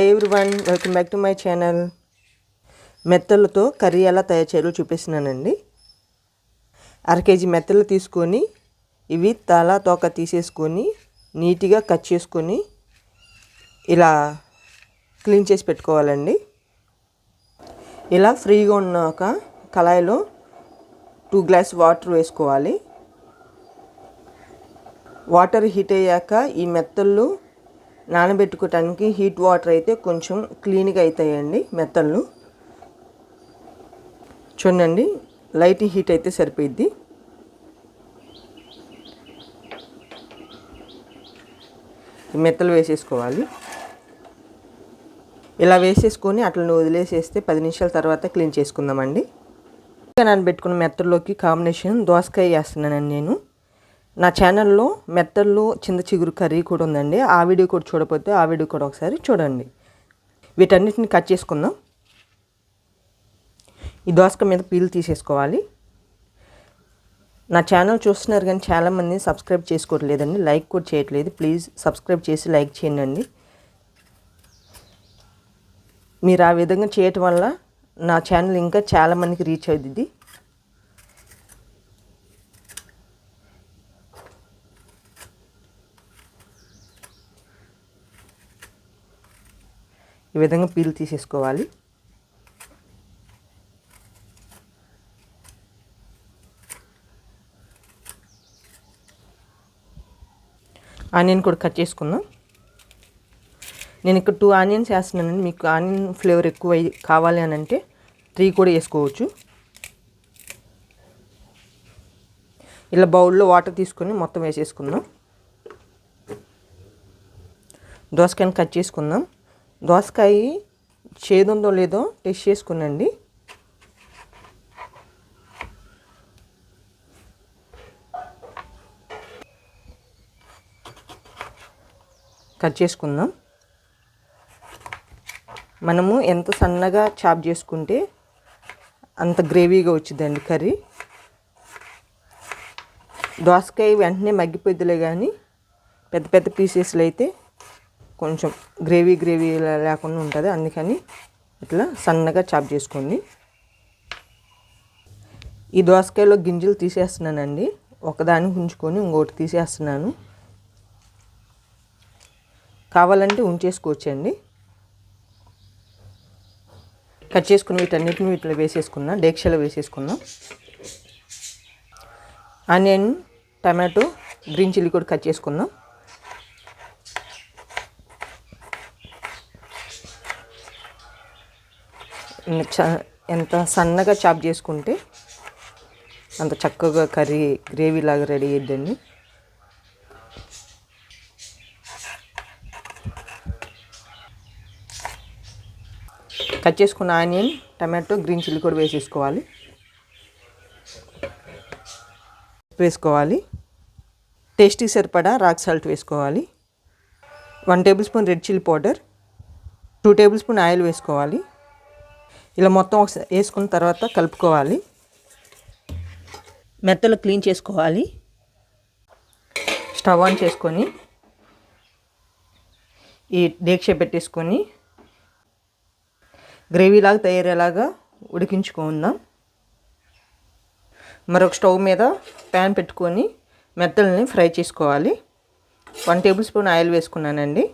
Hi everyone, welcome back to my channel. మెత్తలతో curry ఎలా తయారు చేయాలో చూపిస్తున్నానండి. 1/2 కేజీ మెత్తలు తీసుకొని ఇవి తల తోక తీసేసుకొని నీట్గా కట్ చేసుకొని ఇలా క్లీన్ చేసి పెట్టుకోవాలండి. ఇలా ఫ్రీగా ఉన్నాక కళాయిలో 2 గ్లాస్ వాటర్ వేసుకోవాలి. వాటర్ హీట్ అయ్యాక ఈ మెత్తళ్ళు నానబెట్టుకోవటానికి హీట్ వాటర్ అయితే కొంచెం క్లీన్గా అవుతాయండి. మెత్తళ్ళు చూడండి, లైట్ హీట్ అయితే సరిపోయిద్ది. మెత్తలు వేసేసుకోవాలి. ఇలా వేసేసుకొని అట్లా వదిలేసేస్తే 10 నిమిషాల తర్వాత క్లీన్ చేసుకుందామండి. నానబెట్టుకున్న మెత్తల్లోకి కాంబినేషన్ దోసకాయ వేస్తున్నానండి నేను. నా ఛానల్లో మెత్తల్లో చింత చిగురు కర్రీ కూడా ఉందండి. ఆ వీడియో కూడా చూడకపోతే ఆ వీడియో కూడా ఒకసారి చూడండి. వీటన్నిటిని కట్ చేసుకుందాం. ఈ దోసకాయ మీద పీల్ తీసేసుకోవాలి. నా ఛానల్ చూస్తున్నారు కానీ చాలామంది సబ్స్క్రైబ్ చేసుకోవట్లేదండి, లైక్ కూడా చేయట్లేదు. ప్లీజ్ సబ్స్క్రైబ్ చేసి లైక్ చేయండి. మీరు ఆ విధంగా చేయటం వల్ల నా ఛానల్ ఇంకా చాలామందికి రీచ్ అవుతుంది. ఈ విధంగా పీల్ తీసేసుకోవాలి. ఆనియన్ కూడా కట్ చేసుకుందాం. నేను ఇక్కడ 2 ఆనియన్స్ వేస్తున్నానండి. మీకు ఆనియన్ ఫ్లేవర్ ఎక్కువ కావాలి అని అంటే 3 కూడా వేసుకోవచ్చు. ఇలా బౌల్లో వాటర్ తీసుకొని మొత్తం వేసేసుకుందాం. దోసకాయని కట్ చేసుకుందాం. దోసకాయ చేదుందో లేదో టెస్ట్ చేసుకునండి. కట్ చేసుకుందాం. మనము ఎంత సన్నగా చాప్ చేసుకుంటే అంత గ్రేవీగా వచ్చిందండి కర్రీ. దోసకాయ వెంటనే మగ్గిపోద్దులే కానీ పెద్ద పెద్ద పీసెస్లు అయితే కొంచెం గ్రేవీ లేకుండా ఉంటుంది. అందుకని ఇట్లా సన్నగా చాప్ చేసుకోండి. ఈ దోసకాయలో గింజలు తీసేస్తున్నానండి. ఒకదానికి ఉంచుకొని ఇంకోటి తీసేస్తున్నాను. కావాలంటే ఉంచేసుకోవచ్చండి. కట్ చేసుకుని వీటన్నిటిని వీటిలో వేసేసుకున్నాం. డేక్షలో వేసేసుకున్నాం. ఆనియన్, టమాటో, గ్రీన్ చిల్లీ కూడా కట్ చేసుకుందాం. ఎంత సన్నగా చాప్ చేసుకుంటే అంత చక్కగా కర్రీ గ్రేవీ లాగా రెడీ అయ్యిద్దండి. కట్ చేసుకున్న ఆనియన్, టమాటో, గ్రీన్ చిల్లీ కూడా వేసేసుకోవాలి. టేస్టీకి సరిపడా రాక్ సాల్ట్ వేసుకోవాలి. 1 table spoon red chilli powder, 2 table spoon oil వేసుకోవాలి. ఇలా మొత్తం ఒకసారి వేసుకున్న తర్వాత కలుపుకోవాలి. మెత్తలు క్లీన్ చేసుకోవాలి. స్టవ్ ఆన్ చేసుకొని ఈ డేక్ష పెట్టేసుకొని గ్రేవీలాగా తయారయ్యేలాగా ఉడికించుకుందాం. మరొక స్టవ్ మీద ప్యాన్ పెట్టుకొని మెత్తల్ని ఫ్రై చేసుకోవాలి. 1 టేబుల్ స్పూన్ ఆయిల్ వేసుకున్నానండి.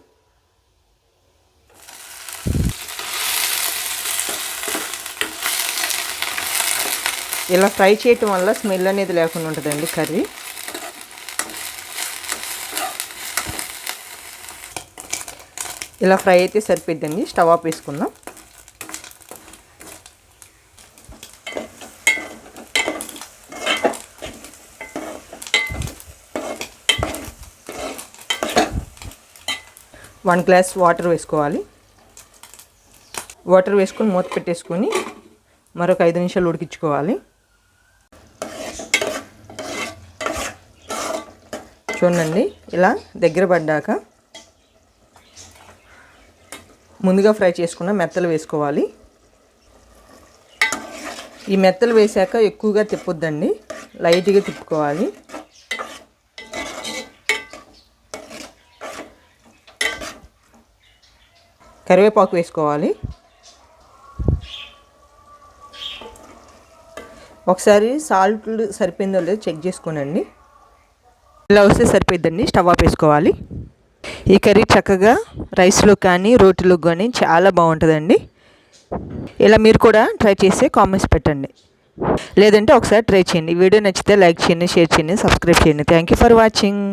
ఇలా ఫ్రై చేయటం వల్ల స్మెల్ అనేది లేకుండా ఉంటుందండి కర్రీ. ఇలా ఫ్రై అయితే సరిపోద్దండి. స్టవ్ ఆఫ్ వేసుకుందాం. వన్ గ్లాస్ వాటర్ వేసుకోవాలి. వాటర్ వేసుకొని మూత పెట్టేసుకొని మరొక 5 నిమిషాలు ఉడికించుకోవాలి. చూడండి, ఇలా దగ్గర పడ్డాక ముందుగా ఫ్రై చేసుకున్న మెత్తలు వేసుకోవాలి. ఈ మెత్తలు వేసాక ఎక్కువగా తిప్పొద్దండి, లైట్గా తిప్పుకోవాలి. కరివేపాకు వేసుకోవాలి. ఒకసారి సాల్ట్ సరిపోయిందో లేదో చెక్ చేసుకోనండి. ఇలా వస్తే సరిపోద్దండి. స్టవ్ ఆఫ్ వేసుకోవాలి. ఈ కర్రీ చక్కగా రైస్లో కానీ రోటీలో కానీ చాలా బాగుంటుందండి. ఇలా మీరు కూడా ట్రై చేసి కామెంట్స్ పెట్టండి. లేదంటే ఒకసారి ట్రై చేయండి. వీడియో నచ్చితే లైక్ చేయండి, షేర్ చేయండి, సబ్స్క్రైబ్ చేయండి. Thank you for watching.